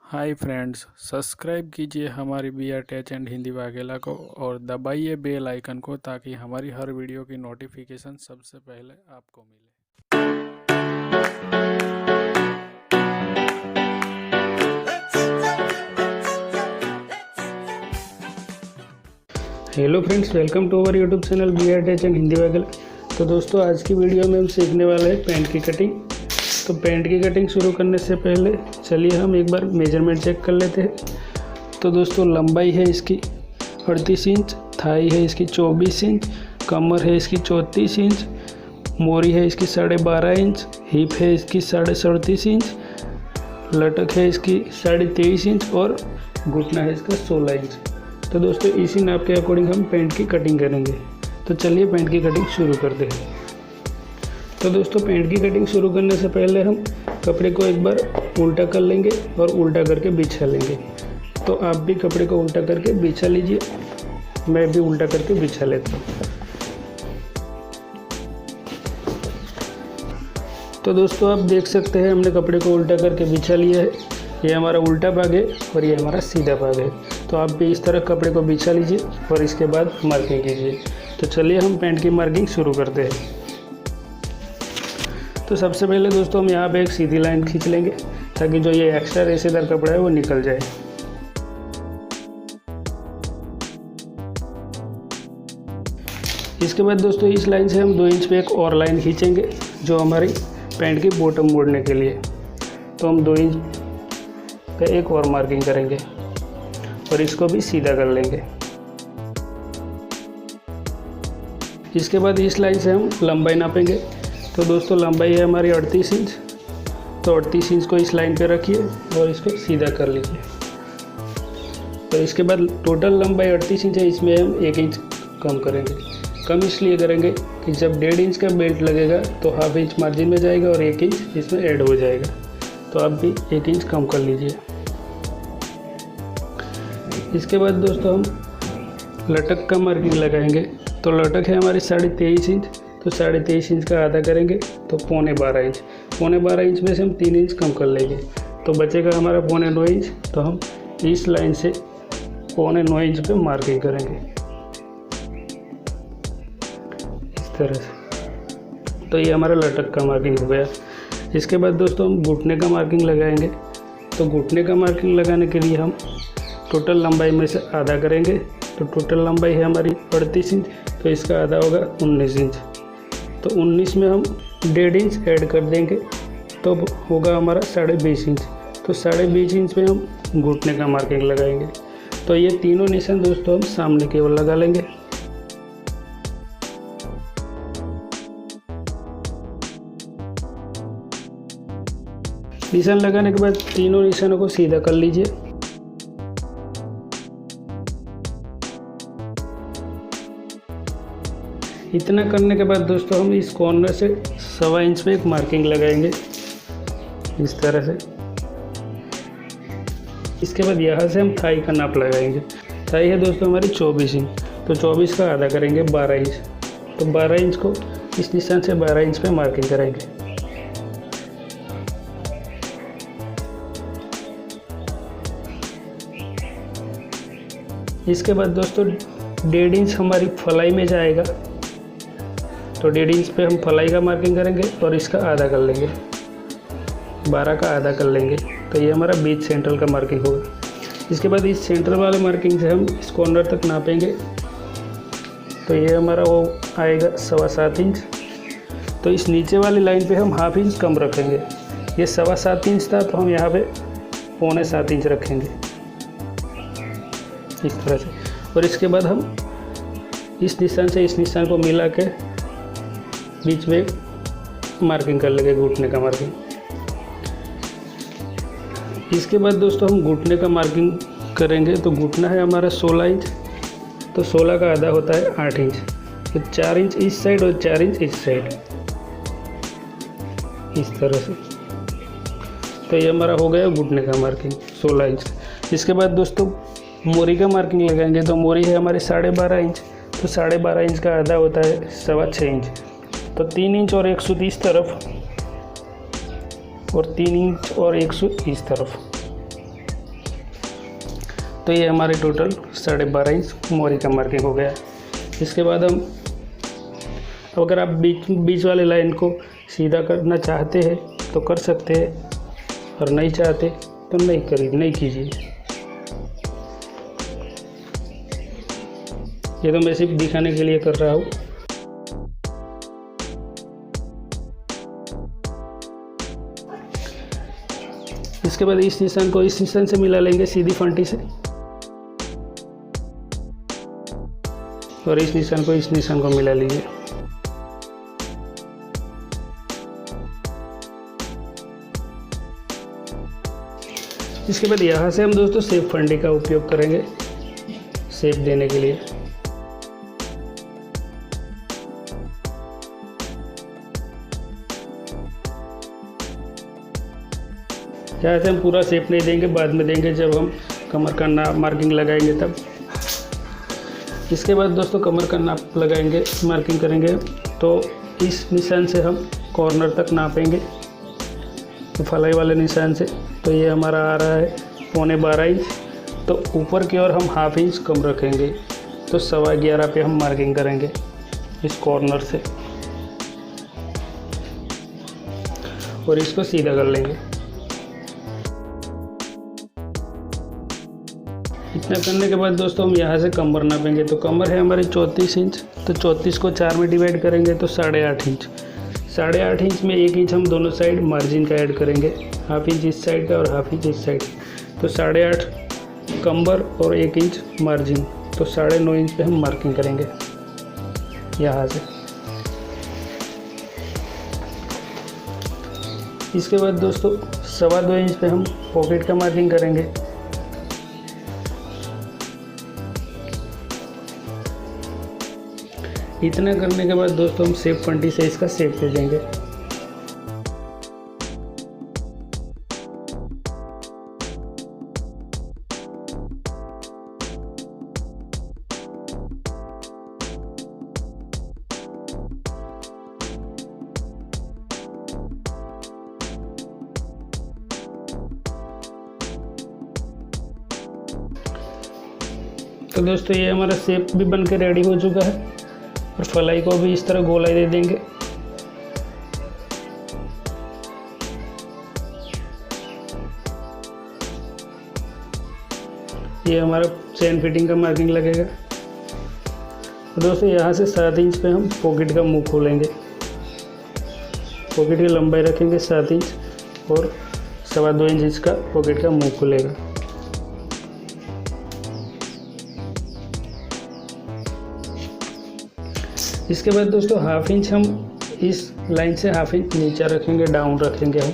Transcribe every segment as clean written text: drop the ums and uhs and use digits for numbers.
Hi friends, subscribe कीजिए हमारी B R tech and Hindi Vaghela को और दबाइए बेल आइकन को ताकि हमारी हर वीडियो की नोटिफिकेशन सबसे पहले आपको मिले। Hello friends, welcome to our YouTube channel B R tech and Hindi Vaghela. तो दोस्तों, आज की वीडियो में हम सीखने वाले हैं पैंट की कटिंग। तो पैंट की कटिंग शुरू करने से पहले चलिए हम एक बार मेजरमेंट चेक कर लेते हैं। तो दोस्तों, लंबाई है इसकी 38 इंच, थाई है इसकी 24 इंच, कमर है इसकी 34 इंच, मोरी है इसकी 12.5 इंच, हिप है इसकी 37.5 इंच, लटक है इसकी 23.5 इंच और घुटना है इसका 16 इंच। तो दोस्तों, इसी नाप के अकॉर्डिंग हम पैंट की कटिंग करेंगे। तो चलिए पैंट की कटिंग शुरू करते हैं। तो दोस्तों, पैंट की कटिंग शुरू करने से पहले हम कपड़े को एक बार उल्टा कर लेंगे और उल्टा करके बिछा लेंगे। तो आप भी कपड़े को उल्टा करके बिछा लीजिए, मैं भी उल्टा करके बिछा लेता हूँ। तो दोस्तों, आप देख सकते हैं हमने कपड़े को उल्टा करके बिछा लिया है। ये हमारा उल्टा भाग है और ये हमारा सीधा भाग है। तो आप भी इस तरह कपड़े को बिछा लीजिए और इसके बाद मार्किंग कीजिए। तो चलिए हम पैंट की मार्किंग शुरू करते हैं। तो सबसे पहले दोस्तों, हम यहाँ पे एक सीधी लाइन खींच लेंगे ताकि जो ये एक्स्ट्रा रेशेदार कपड़ा है वो निकल जाए। इसके बाद दोस्तों, इस लाइन से हम 2 इंच पे एक और लाइन खींचेंगे जो हमारी पैंट की बॉटम मोड़ने के लिए। तो हम 2 इंच पे एक और मार्किंग करेंगे और इसको भी सीधा कर लेंगे। इसके बाद इस लाइन से हम लंबाई नापेंगे। तो दोस्तों, लंबाई है हमारी 38 इंच। तो 38 इंच को इस लाइन पे रखिए और इसको सीधा कर लीजिए। तो इसके बाद टोटल लंबाई 38 इंच है, इसमें हम 1 इंच कम करेंगे। कम इसलिए करेंगे कि जब 1.5 इंच का बेल्ट लगेगा तो हाफ इंच मार्जिन में जाएगा और 1 इंच इसमें ऐड हो जाएगा। तो आप भी 1 इंच कम कर लीजिए। इसके बाद दोस्तों, हम लटक का मार्किंग लगाएंगे। तो लटक है हमारी 23.5 इंच। तो 23.5 इंच का आधा करेंगे तो 12.25 इंच। 12.25 इंच में से हम 3 इंच कम कर लेंगे तो बचेगा हमारा 9.25 इंच। तो हम इस लाइन से 9.25 इंच पे मार्किंग करेंगे इस तरह से। तो ये हमारा लटक का मार्किंग हो गया। इसके बाद दोस्तों, हम घुटने का मार्किंग लगाएंगे। तो घुटने का मार्किंग लगाने के लिए हम टोटल लंबाई में से आधा करेंगे। तो टोटल लंबाई है हमारी 38 इंच। तो इसका आधा होगा 19 इंच। तो 19 में हम 1.5 इंच ऐड कर देंगे तो होगा हमारा 20.5 इंच। तो 20.5 इंच में हम घुटने का मार्किंग लगाएंगे। तो ये तीनों निशान दोस्तों हम सामने की ओर लगा लेंगे। निशान लगाने के बाद तीनों निशानों को सीधा कर लीजिए। इतना करने के बाद दोस्तों, हम इस कॉर्नर से 1.25 इंच पे एक मार्किंग लगाएंगे इस तरह से। इसके बाद यहाँ से हम थाई का नाप लगाएंगे। थाई है दोस्तों हमारी 24 इंच। तो 24 का आधा करेंगे 12 इंच। तो 12 इंच को इस निशान से 12 इंच पे मार्किंग करेंगे। इसके बाद दोस्तों, 1.5 इंच हमारी फलाई में जाएगा। तो 1.5 इंच पे हम फलाई का मार्किंग करेंगे और इसका आधा कर लेंगे, 12 का आधा कर लेंगे। तो ये हमारा बीच सेंट्रल का मार्किंग होगा। इसके बाद इस सेंटर वाले मार्किंग से हम इस कॉर्नर तक नापेंगे। तो ये हमारा वो आएगा 7.25 इंच। तो इस नीचे वाली लाइन पे हम हाफ इंच कम रखेंगे। ये 7.25 इंच था तो हम यहाँ पे 7.25 इंच रखेंगे इस तरह से। और इसके बाद हम इस निशान से इस निशान को मिला के बीच में मार्किंग कर लेंगे, घुटने का मार्किंग। इसके बाद दोस्तों, हम घुटने का मार्किंग करेंगे। तो घुटना है हमारा 16 इंच। तो 16 का आधा होता है 8 इंच। तो 4 इंच इस साइड और 4 इंच इस साइड इस तरह से। तो ये हमारा हो गया घुटने का मार्किंग 16 इंच। इसके बाद दोस्तों, मोरी का मार्किंग लगाएंगे। तो मोरी है हमारी 12.5 इंच। तो 12.5 इंच का आधा होता है 6.25 इंच। तो 3 इंच और 1 सूत इस तरफ और 3 इंच और 1 सूत इस तरफ। तो ये हमारे टोटल 12.5 इंच मोरी का मार्किंग हो गया। इसके बाद हम, अगर आप बीच वाले लाइन को सीधा करना चाहते हैं तो कर सकते हैं, और नहीं चाहते तो नहीं कीजिए। ये तो मैं सिर्फ दिखाने के लिए कर रहा हूँ। इसके बाद इस निशान को इस निशान से मिला लेंगे सीधी फंटी से, और इस निशान को इस निशान को मिला लीजिए। इसके बाद यहाँ से हम दोस्तों शेप फंडी का उपयोग करेंगे शेप देने के लिए। यहाँ से हम पूरा शेप नहीं देंगे, बाद में देंगे जब हम कमर का नाप मार्किंग लगाएंगे तब। इसके बाद दोस्तों कमर का नाप लगाएंगे, मार्किंग करेंगे, तो इस निशान से हम कॉर्नर तक नापेंगे, तो फलाई वाले निशान से। तो ये हमारा आ रहा है 11.25 इंच। तो ऊपर की ओर हम ½ इंच कम रखेंगे, तो 11.25 पे हम मार्किंग करेंगे इस कॉर्नर से, और इसको सीधा कर लेंगे। इतना करने के बाद दोस्तों हम यहाँ से कमर नापेंगे। तो कमर है हमारी 34 इंच, तो 34 को 4 में डिवाइड करेंगे तो 8.5 इंच। 8.5 इंच में 1 इंच हम दोनों साइड मार्जिन का ऐड करेंगे, ½ इंच इस साइड का और ½ इंच इस साइड। तो 8.5 कमर और 1 इंच मार्जिन, तो 9.5 इंच पे हम मार्किंग करेंगे यहाँ से। इसके बाद दोस्तों 2.25 इंच पे हम पॉकेट का मार्किंग करेंगे। इतना करने के बाद दोस्तों हम शेप फंटी से इसका शेप दे देंगे। तो दोस्तों ये हमारा शेप भी बन के रेडी हो चुका है, और फलाई को भी इस तरह गोलाई दे देंगे। ये हमारा चेन फिटिंग का मार्किंग लगेगा। तो दोस्तों यहाँ से 7 इंच पे हम पॉकेट का मुंह खोलेंगे। पॉकेट की लंबाई रखेंगे 7 इंच, और 2.25 इंच इसका पॉकेट का मुंह खुलेगा। इसके बाद दोस्तों ½ इंच हम इस लाइन से ½ इंच नीचे रखेंगे, डाउन रखेंगे हम,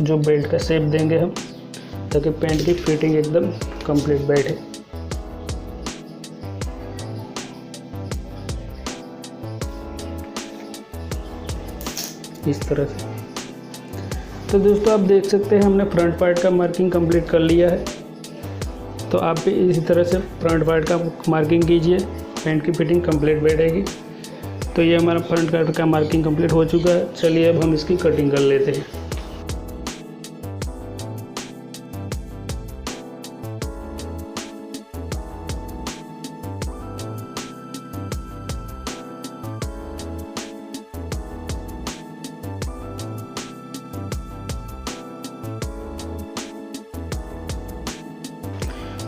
जो बेल्ट का शेप देंगे हम, ताकि पैंट की फिटिंग एकदम कंप्लीट बैठे। इस तरह से। तो दोस्तों आप देख सकते हैं हमने फ्रंट पार्ट का मार्किंग कंप्लीट कर लिया है। तो आप भी इसी तरह से फ्रंट पार्ट का मार्किंग कीजिए, पैंट की फिटिंग कंप्लीट बैठेगी। तो ये हमारा फ्रंट पार्ट का मार्किंग कंप्लीट हो चुका है। चलिए अब हम इसकी कटिंग कर लेते हैं।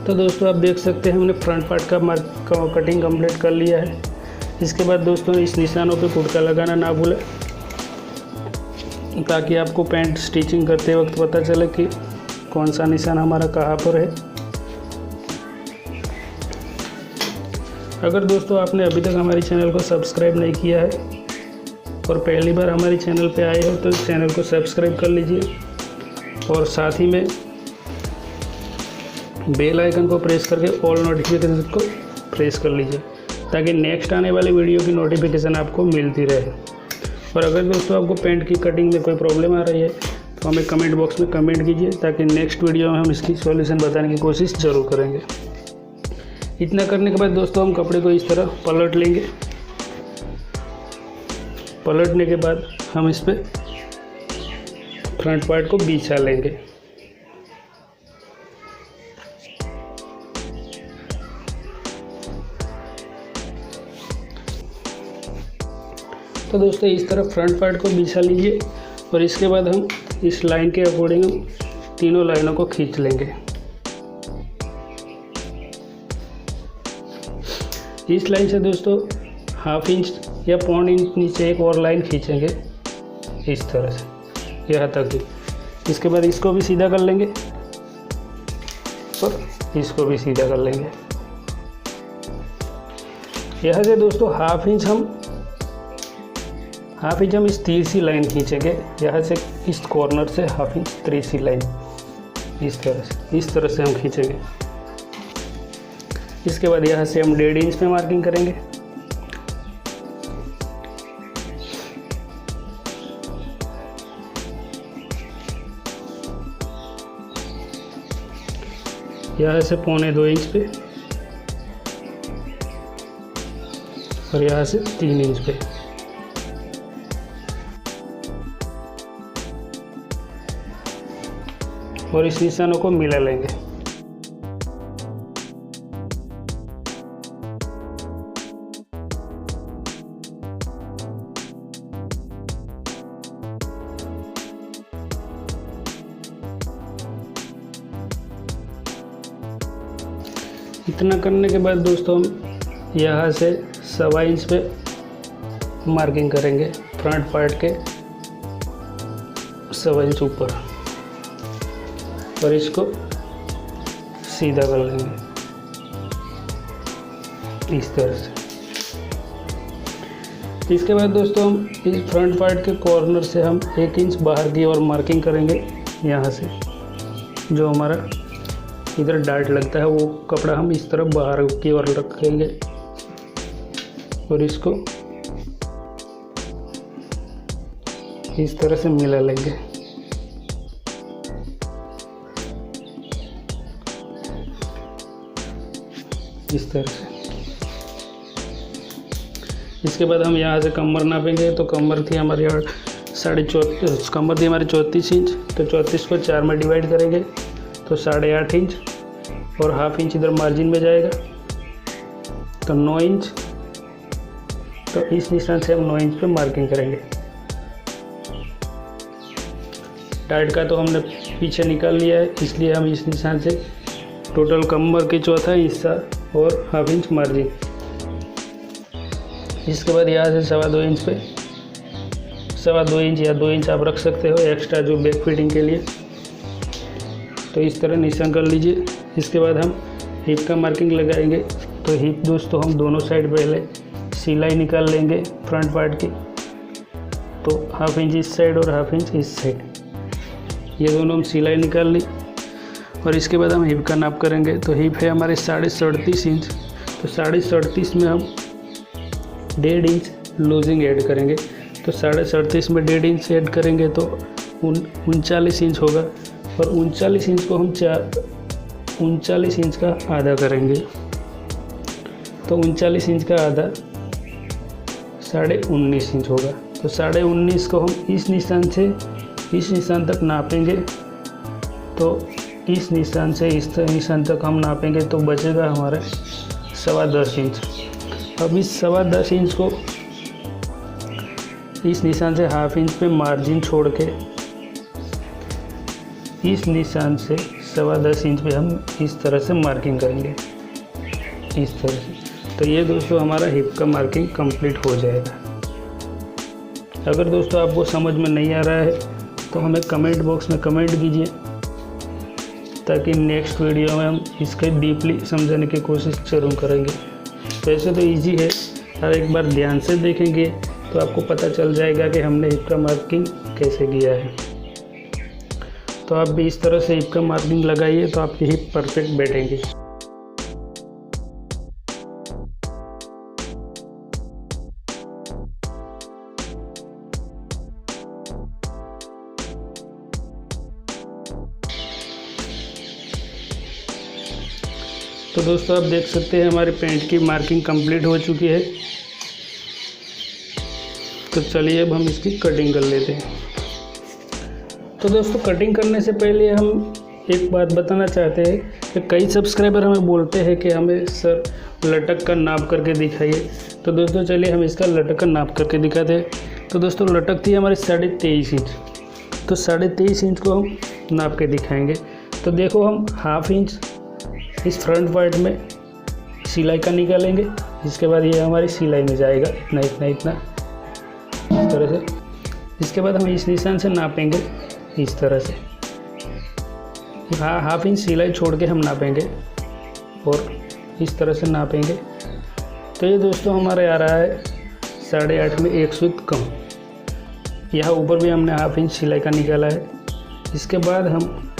तो दोस्तों आप देख सकते हैं हमने फ्रंट पार्ट का कटिंग कंप्लीट कर लिया है। इसके बाद दोस्तों इस निशानों पे कुर्ता लगाना ना भूलें, ताकि आपको पैंट स्टिचिंग करते वक्त पता चले कि कौन सा निशान हमारा कहाँ पर है। अगर दोस्तों आपने अभी तक हमारे चैनल को सब्सक्राइब नहीं किया है और पहली बार हमारे चैनल पे आए हो तो चैनल को सब्सक्राइब कर लीजिए, और साथ ही में बेल आइकन को प्रेस करके ऑल नोटिफिकेशन को प्रेस कर लीजिए, ताकि नेक्स्ट आने वाले वीडियो की नोटिफिकेशन आपको मिलती रहे। और अगर दोस्तों आपको पैंट की कटिंग में कोई प्रॉब्लम आ रही है तो हमें कमेंट बॉक्स में कमेंट कीजिए, ताकि नेक्स्ट वीडियो में हम इसकी सॉल्यूशन बताने की कोशिश ज़रूर करेंगे। इतना करने के बाद दोस्तों हम कपड़े को इस तरह पलट लेंगे। पलटने के बाद हम इस पर फ्रंट पार्ट को बिछा लेंगे। तो दोस्तों इस तरह फ्रंट पार्ट को बिछा लीजिए और इसके बाद हम इस लाइन के अकॉर्डिंग तीनों लाइनों को खींच लेंगे। इस लाइन से दोस्तों 1/2 इंच या 1.25 इंच नीचे एक और लाइन खींचेंगे इस तरह से यहाँ तक ही। इसके बाद इसको भी सीधा कर लेंगे और इसको भी सीधा कर लेंगे। यहाँ से दोस्तों 1/2 इंच हम इस तीसरी लाइन खींचेंगे। यहाँ से इस कॉर्नर से 1/2 इंच तीसरी लाइन इस तरह से हम खींचेंगे। इसके बाद यहाँ से हम 1.5 इंच पे मार्किंग करेंगे। यहाँ से 1.25 इंच पे और यहाँ से 3 इंच पे। और इस निशानों को मिला लेंगे। इतना करने के बाद दोस्तों हम यहाँ से 1.25 इंच पे मार्किंग करेंगे फ्रंट पार्ट के 1.25 इंच ऊपर और इसको सीधा कर लेंगे इस तरह से। इसके बाद दोस्तों हम इस फ्रंट पार्ट के कॉर्नर से हम 1 इंच बाहर की ओर मार्किंग करेंगे। यहाँ से जो हमारा इधर डार्ट लगता है वो कपड़ा हम इस तरफ बाहर की ओर रखेंगे और इसको इस तरह से मिला लेंगे। इस तरह से। इसके बाद हम यहाँ से कमर नापेंगे। तो कमर थी हमारी 34.5 कमर थी हमारी 34 इंच। तो 34 को 4 में डिवाइड करेंगे तो 8.5 इंच और 1/2 इंच इधर मार्जिन में जाएगा तो 9 इंच। तो इस निशान से हम 9 इंच पे मार्किंग करेंगे। टाइट का तो हमने पीछे निकाल लिया है, इसलिए हम इस निशान से टोटल कमर की चौथा हिस्सा और 1/2 इंच मार्जिन। इसके बाद यहाँ से 2.25 इंच पे 2.25 इंच या 2 इंच आप रख सकते हो एक्स्ट्रा जो बैक फिटिंग के लिए। तो इस तरह निशान कर लीजिए। इसके बाद हम हिप का मार्किंग लगाएंगे। तो हिप दोस्तों हम दोनों साइड पहले सिलाई निकाल लेंगे फ्रंट पार्ट की। तो 1/2 इंच इस साइड और 1/2 इंच इस साइड, ये दोनों हम सिलाई निकाल ली। और इसके बाद हम हिप का नाप करेंगे। तो हिप है हमारे 37.5 इंच। तो 37.5 में हम 1.5 इंच लूजिंग ऐड करेंगे। तो 37.5 में 1.5 इंच ऐड करेंगे तो 39 इंच होगा। और 39 इंच को हम 39 इंच का आधा करेंगे। तो 39 इंच का आधा 19.5 इंच होगा। तो 19.5 को हम इस निशान से इस निशान तक नापेंगे। तो इस निशान से इस निशान तक हम नापेंगे तो बचेगा हमारा 10.25 इंच। अब इस 10.25 इंच को इस निशान से 1/2 इंच पे मार्जिन छोड़ के इस निशान से 10.25 इंच पे हम इस तरह से मार्किंग करेंगे इस तरह से। तो ये दोस्तों हमारा हिप का मार्किंग कंप्लीट हो जाएगा। अगर दोस्तों आपको समझ में नहीं आ रहा है तो हमें कमेंट बॉक्स में कमेंट कीजिए, ताकि नेक्स्ट वीडियो में हम इसके डीपली समझने की कोशिश जरूर करेंगे। वैसे तो इजी है, और एक बार ध्यान से देखेंगे तो आपको पता चल जाएगा कि हमने हिप का मार्किंग कैसे किया है। तो आप भी इस तरह से हिप का मार्किंग लगाइए तो आपकी हिप परफेक्ट बैठेंगी। तो दोस्तों आप देख सकते हैं हमारे पैंट की मार्किंग कंप्लीट हो चुकी है। तो चलिए अब हम इसकी कटिंग कर लेते हैं। तो दोस्तों कटिंग करने से पहले हम एक बात बताना चाहते हैं कि कई सब्सक्राइबर हमें बोलते हैं कि हमें सर लटक का नाप करके दिखाइए। तो दोस्तों चलिए हम इसका लटक का नाप करके दिखाते हैं। तो दोस्तों लटक थी हमारी 23.5 इंच, तो 23.5 इंच को हम नाप के दिखाएंगे। तो देखो हम 1/2 इंच इस फ्रंट पार्ट में सिलाई का निकालेंगे। इसके बाद ये हमारी सिलाई में जाएगा इतना इतना इतना इस तरह से। इसके बाद हम इस निशान से नापेंगे इस तरह से। 1/2 इंच सिलाई छोड़ के हम नापेंगे और इस तरह से नापेंगे। तो ये दोस्तों हमारे आ रहा है 8.5 में 1 सूत कम। यहाँ ऊपर भी हमने 1/2 इंच सिलाई का निकाला है। इसके बाद हम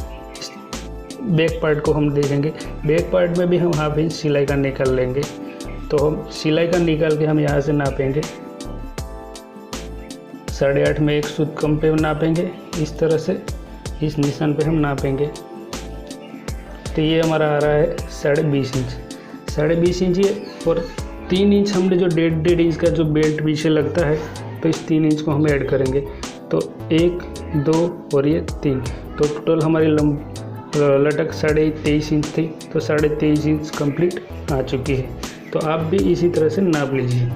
बैक पार्ट को हम देखेंगे। बैक पार्ट में भी हम 1/2 इंच सिलाई का निकाल लेंगे। तो हम सिलाई का निकाल के हम यहाँ से नापेंगे 8.5 में 1 सूत कम पे नापेंगे इस तरह से। इस निशान पे हम नापेंगे। तो ये हमारा आ रहा है 20.5 इंच। 20.5 इंच ये, और 3 इंच हमने जो 1.5 इंच का जो बेल्ट पीछे लगता है, तो इस 3 इंच को हम ऐड करेंगे। तो 1, 2 और ये 3, तो टोटल हमारी लटक 23.5 इंच थी। तो 23.5 इंच कंप्लीट आ चुकी है। तो आप भी इसी तरह से नाप लीजिए।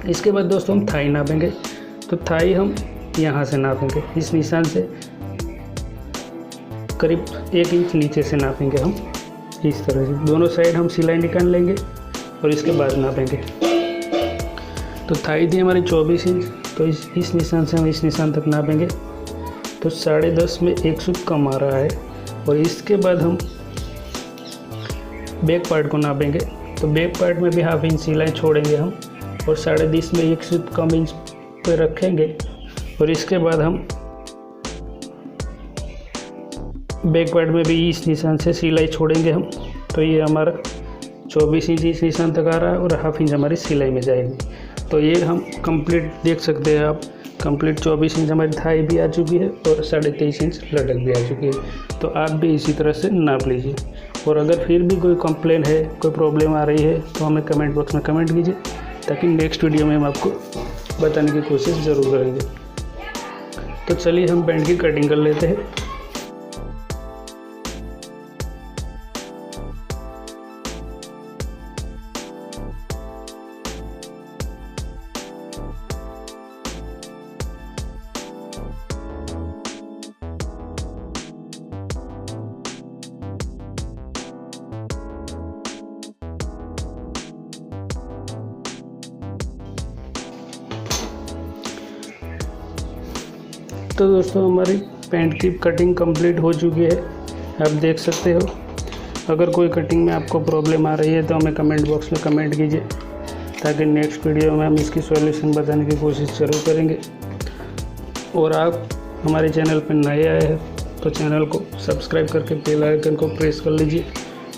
इसके बाद दोस्तों हम थाई नापेंगे। तो थाई हम यहाँ से नापेंगे इस निशान से, करीब 1 इंच नीचे से नापेंगे हम इस तरह से। दोनों साइड हम सिलाई निकाल लेंगे और इसके बाद नापेंगे। तो थाई थी हमारी 24 इंच, तो इस निशान से हम इस निशान तक नापेंगे। तो 10.5 में 1 सूत कम आ रहा है। और इसके बाद हम बैक पार्ट को नापेंगे। तो बैक पार्ट में भी 1/2 इंच सिलाई छोड़ेंगे हम और 10.5 में 1 सूत कम इंच पे रखेंगे। और इसके बाद हम बैक पार्ट में भी इस निशान से सिलाई छोड़ेंगे हम। तो ये हमारा 24 इंच इस निशान तक आ रहा है और 1/2 इंच हमारी सिलाई में जाएगी। तो ये हम कंप्लीट देख सकते हैं आप, कंप्लीट 24 इंच हमारी थाई भी आ चुकी है और 23.5 इंच लटक भी आ चुकी है। तो आप भी इसी तरह से नाप लीजिए। और अगर फिर भी कोई कंप्लेन है, कोई प्रॉब्लम आ रही है, तो हमें कमेंट बॉक्स में कमेंट कीजिए, ताकि नेक्स्ट वीडियो में हम आपको बताने की कोशिश ज़रूर करेंगे। तो चलिए हम पैंट की कटिंग कर लेते हैं। तो दोस्तों हमारी पैंट की कटिंग कंप्लीट हो चुकी है, आप देख सकते हो। अगर कोई कटिंग में आपको प्रॉब्लम आ रही है तो हमें कमेंट बॉक्स में कमेंट कीजिए, ताकि नेक्स्ट वीडियो में हम इसकी सॉल्यूशन बताने की कोशिश ज़रूर करेंगे। और आप हमारे चैनल पर नए आए हैं तो चैनल को सब्सक्राइब करके बेल आइकन को प्रेस कर लीजिए,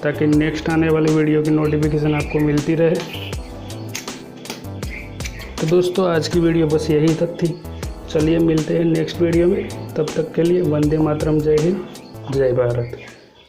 ताकि नेक्स्ट आने वाली वीडियो की नोटिफिकेशन आपको मिलती रहे। तो दोस्तों आज की वीडियो बस यही तक थी। चलिए मिलते हैं नेक्स्ट वीडियो में। तब तक के लिए वंदे मातरम, जय हिंद, जय भारत।